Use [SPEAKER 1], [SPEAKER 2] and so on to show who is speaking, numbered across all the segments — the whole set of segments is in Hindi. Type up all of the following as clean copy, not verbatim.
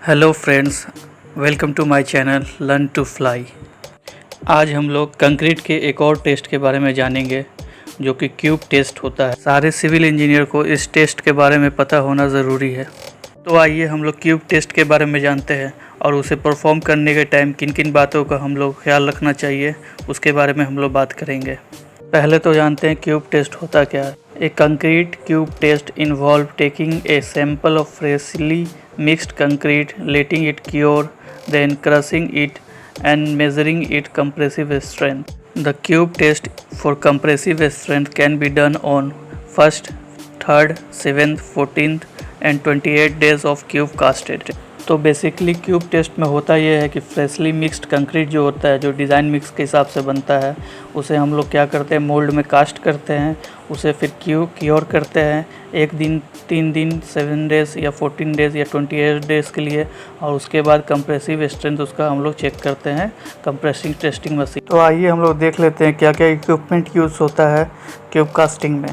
[SPEAKER 1] Hello friends, welcome to my channel learn to fly. आज हम लोग कंक्रीट के एक और टेस्ट के बारे में जानेंगे जो कि क्यूब टेस्ट होता है। सारे सिविल इंजीनियर को इस टेस्ट के बारे में पता होना ज़रूरी है। तो आइए हम लोग क्यूब टेस्ट के बारे में जानते हैं और उसे परफॉर्म करने के टाइम किन किन बातों का हम लोग ख्याल रखना चाहिए उसके बारे में हम लोग बात करेंगे। पहले तो जानते हैं क्यूब टेस्ट होता क्या है। A concrete cube test involve taking a sample of freshly mixed concrete, letting it cure, then crushing it and measuring its compressive strength. The cube test for compressive strength can be done on 1st, 3rd, 7th, 14th and 28 days of cube casted. तो बेसिकली क्यूब टेस्ट में होता यह है कि फ्रेशली मिक्स्ड कंक्रीट जो होता है, जो डिज़ाइन मिक्स के हिसाब से बनता है, उसे हम लोग क्या करते हैं, मोल्ड में कास्ट करते हैं, उसे फिर क्योर करते हैं 1 दिन, 3 दिन, 7 डेज़ या 14 डेज़ या 28 डेज़ के लिए, और उसके बाद कंप्रेसिव स्ट्रेंथ उसका हम लोग चेक करते हैं कंप्रेसिंग टेस्टिंग मशीन। तो आइए हम लोग देख लेते हैं क्या क्या इक्विपमेंट यूज़ होता है क्यूब कास्टिंग में।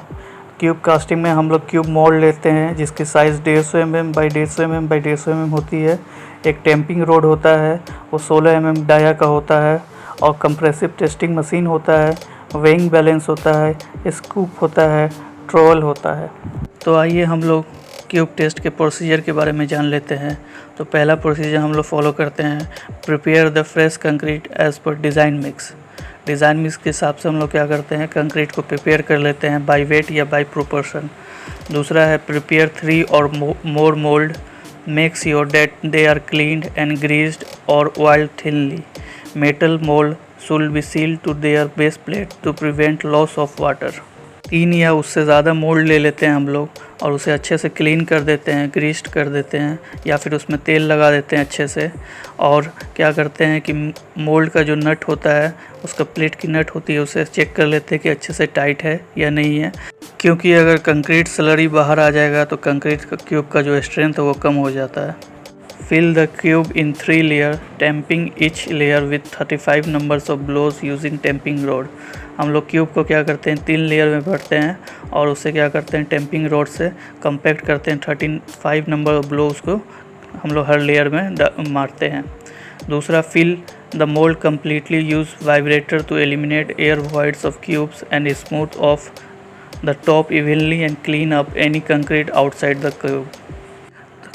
[SPEAKER 1] क्यूब कास्टिंग में हम लोग क्यूब मोल्ड लेते हैं जिसकी size 150 mm by 150 mm by 150 mm होती है। एक टेम्पिंग रोड होता है, वो 16 mm डाया का होता है, और कंप्रेसिव टेस्टिंग मशीन होता है, वेइंग बैलेंस होता है, स्कूप होता है, ट्रोवल होता है। तो आइए हम लोग क्यूब टेस्ट के प्रोसीजर के बारे में जान लेते हैं। तो पहला प्रोसीजर हम लोग फॉलो करते हैं, prepare the fresh concrete as per design mix. Design mix के हिसाब से हम लोग क्या करते हैं, कंक्रीट को प्रिपेयर कर लेते हैं बाय वेट या बाय प्रोपोर्शन। दूसरा है प्रिपेयर 3 और more mould, make sure that they are cleaned and greased और oiled thinly. Metal mould should be sealed to their base plate to prevent loss of water. 3 या उससे ज़्यादा मोल्ड ले लेते हैं हम लोग और उसे अच्छे से क्लीन कर देते हैं, ग्रीस्ड कर देते हैं, या फिर उसमें तेल लगा देते हैं अच्छे से। और क्या करते हैं कि मोल्ड का जो नट होता है, उसका प्लेट की नट होती है, उसे चेक कर लेते हैं कि अच्छे से टाइट है या नहीं है, क्योंकि अगर कंक्रीट स्लरी बाहर आ जाएगा तो कंक्रीट का क्यूब का जो स्ट्रेंथ है वो कम हो जाता है। Fill the cube in 3 layers, tamping each layer with 35 numbers of blows using tamping rod. हम लोग क्यूब को क्या करते हैं, 3 लेयर में भरते हैं और उससे क्या करते हैं, टेम्पिंग रोड से कंपैक्ट करते हैं। 35 नंबर ऑफ ब्लोज को हम लोग हर लेयर में मारते हैं। दूसरा, fill the mould completely, use vibrator to eliminate air voids of cubes and smooth off the top evenly and clean up any concrete outside the cube.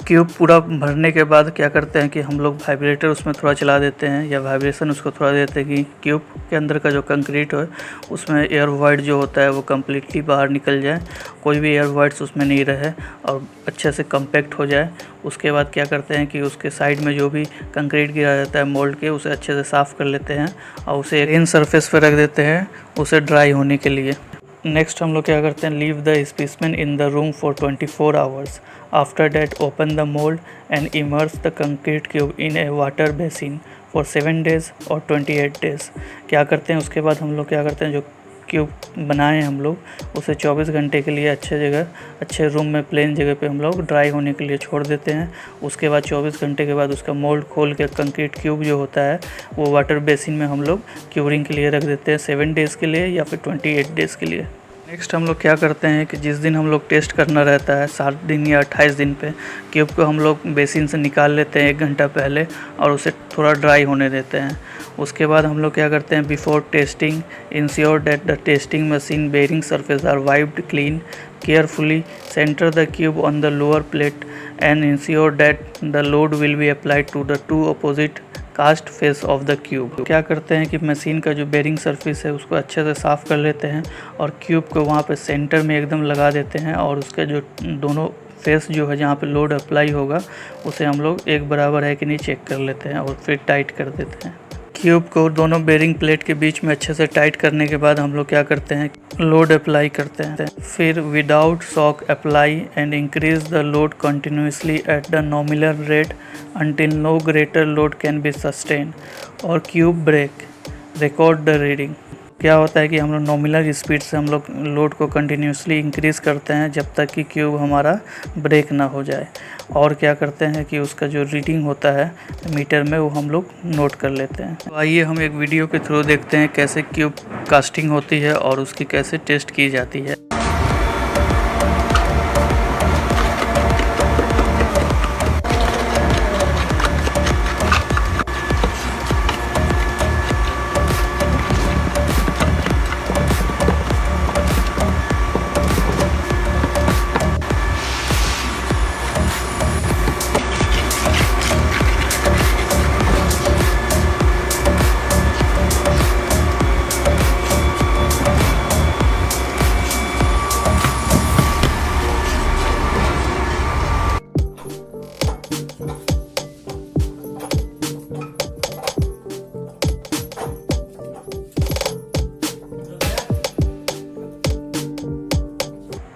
[SPEAKER 1] Cube पूरा भरने के बाद क्या करते हैं कि हम लोग वाइब्रेटर उसमें थोड़ा चला देते हैं या वाइब्रेशन उसको थोड़ा देते हैं कि क्यूब के अंदर का जो कंक्रीट है उसमें एयर वॉइड जो होता है वो कम्प्लीटली बाहर निकल जाए, कोई भी एयर वॉइड्स उसमें नहीं रहे और अच्छे से कम्पैक्ट हो जाए। उसके बाद क्या करते हैं कि उसके साइड में जो भी कंक्रीट गिरा रहता है मोल्ड के, उसे अच्छे से साफ़ कर लेते हैं और उसे इन सरफेस पर रख देते हैं उसे ड्राई होने के लिए। नेक्स्ट हम लोग क्या करते हैं, leave the specimen in the room for 24 hours. After that open the mould and immerse the concrete cube in A water basin for 7 days और 28 डेज़। क्या करते हैं, उसके बाद हम लोग क्या करते हैं, जो क्यूब बनाए हम लोग उसे 24 घंटे के लिए अच्छे रूम में प्लेन जगह पे हम लोग ड्राई होने के लिए छोड़ देते हैं। उसके बाद 24 घंटे के बाद उसका मोल्ड खोल के कंक्रीट क्यूब जो होता है वो वाटर बेसिन में हम लोग क्यूरिंग के लिए रख देते हैं 7 डेज़ के लिए या फिर 28 डेज़ के लिए। नेक्स्ट हम लोग क्या करते हैं कि जिस दिन हम लोग टेस्ट करना रहता है 7 दिन या 28 दिन पे, क्यूब को हम लोग बेसिन से निकाल लेते हैं 1 घंटा पहले और उसे थोड़ा ड्राई होने देते हैं। उसके बाद हम लोग क्या करते हैं, before testing ensure that the testing machine bearing surface are wiped clean, carefully centre the cube on the lower plate and ensure that the load will be applied to the 2 opposite cast face of the cube. क्या करते हैं कि मशीन का जो बेरिंग सरफेस है उसको अच्छे से साफ़ कर लेते हैं और क्यूब को वहाँ पे सेंटर में एकदम लगा देते हैं और उसके जो दोनों फेस जो है जहाँ पे लोड अप्लाई होगा उसे हम लोग एक बराबर है कि नहीं चेक कर लेते हैं और फिर टाइट कर देते हैं। क्यूब को दोनों बेरिंग प्लेट के बीच में अच्छे से टाइट करने के बाद हम लोग क्या करते हैं, लोड अप्लाई करते हैं। फिर without shock apply and increase the load continuously at the nominal rate until no greater load can be sustained और cube break record the reading. क्या होता है कि हम लोग नॉमिनल स्पीड से हम लोग लोड को कंटिन्यूसली इंक्रीज़ करते हैं जब तक कि क्यूब हमारा ब्रेक ना हो जाए, और क्या करते हैं कि उसका जो रीडिंग होता है मीटर में वो हम लोग नोट कर लेते हैं। तो आइए हम एक वीडियो के थ्रू देखते हैं कैसे क्यूब कास्टिंग होती है और उसकी कैसे टेस्ट की जाती है।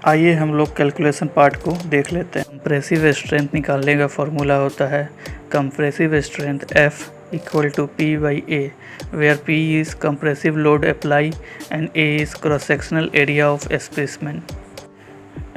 [SPEAKER 1] आइए हम लोग कैलकुलेशन पार्ट को देख लेते हैं। कंप्रेसिव स्ट्रेंथ निकालने का फॉर्मूला होता है compressive strength F equal to P by A, where P is compressive load apply and A is cross sectional area of specimen.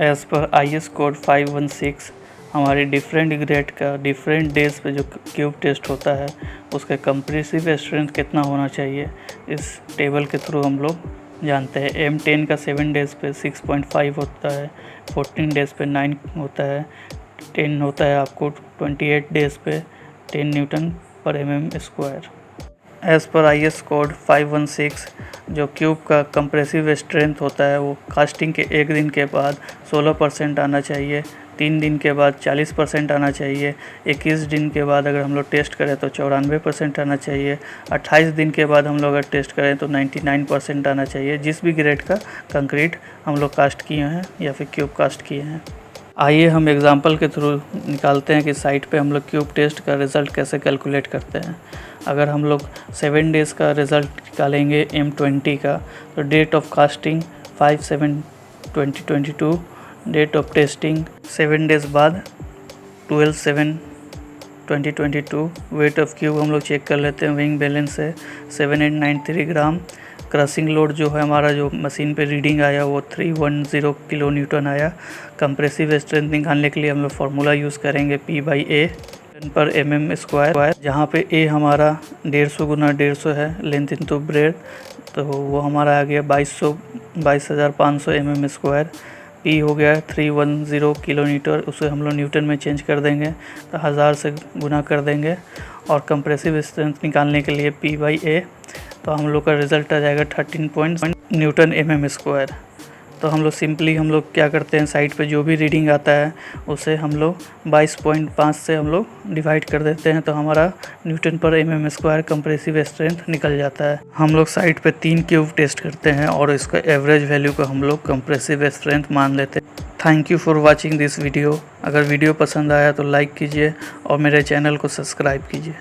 [SPEAKER 1] As per IS code 516 हमारे डिफरेंट ग्रेड का डिफरेंट डेज पे जो क्यूब टेस्ट होता है उसका कंप्रेसिव स्ट्रेंथ कितना होना चाहिए इस टेबल के थ्रू हम लोग जानते हैं। M10 का 7 डेज़ पे 6.5 होता है, 14 डेज़ पे 9 होता है, 10 होता है आपको 28 डेज़ पे 10 न्यूटन पर mm²। As per IS code 516 जो क्यूब का कंप्रेसिव स्ट्रेंथ होता है वो कास्टिंग के 1 दिन के बाद 16% आना चाहिए, 3 दिन के बाद 40% आना चाहिए, 21 दिन के बाद अगर हम लोग टेस्ट करें तो 94% आना चाहिए, 28 दिन के बाद हम लोग अगर टेस्ट करें तो 99% आना चाहिए, जिस भी ग्रेड का कंक्रीट हम लोग कास्ट किए हैं या फिर क्यूब कास्ट किए हैं। आइए हम एग्जांपल के थ्रू निकालते हैं कि साइट पे हम लोग क्यूब टेस्ट का रिज़ल्ट कैसे कैलकुलेट करते हैं। अगर हम लोग 7 डेज़ का रिज़ल्ट निकालेंगे M20 का तो date of casting 5/7/2022, date of testing 7 days बाद 12/7/2022। वेट ऑफ क्यूब हम लोग चेक कर लेते हैं, विंग बैलेंस है 7893 ग्राम। क्रशिंग लोड जो है हमारा जो मशीन पे रीडिंग आया वो 310 किलो न्यूटन आया। कंप्रेसिव स्ट्रेंथ निकालने के लिए हम लोग फार्मूला यूज़ करेंगे P बाई A पर mm², जहाँ पे A हमारा 150 गुना 150 है लेंथ इंटू ब्रेड, तो वो हमारा आ गया 22,500 mm²। P हो गया 310 किलो न्यूटन, उसे हम लोग न्यूटन में चेंज कर देंगे तो 1000 से गुना कर देंगे। और कंप्रेसिव स्ट्रेंथ निकालने के लिए P बाई A तो हम लोग का रिज़ल्ट आ जाएगा 13 न्यूटन mm²। तो हम लोग सिंपली हम लोग क्या करते हैं, साइड पे जो भी रीडिंग आता है उसे हम लोग 22.5 से हम लोग डिवाइड कर देते हैं तो हमारा न्यूटन पर mm² कंप्रेसिव स्ट्रेंथ निकल जाता है। हम लोग साइड पे 3 क्यूब टेस्ट करते हैं और इसका एवरेज वैल्यू को हम लोग कंप्रेसिव स्ट्रेंथ मान लेते हैं। Thank you for watching this video. अगर वीडियो पसंद आया तो लाइक कीजिए और मेरे चैनल को सब्सक्राइब कीजिए।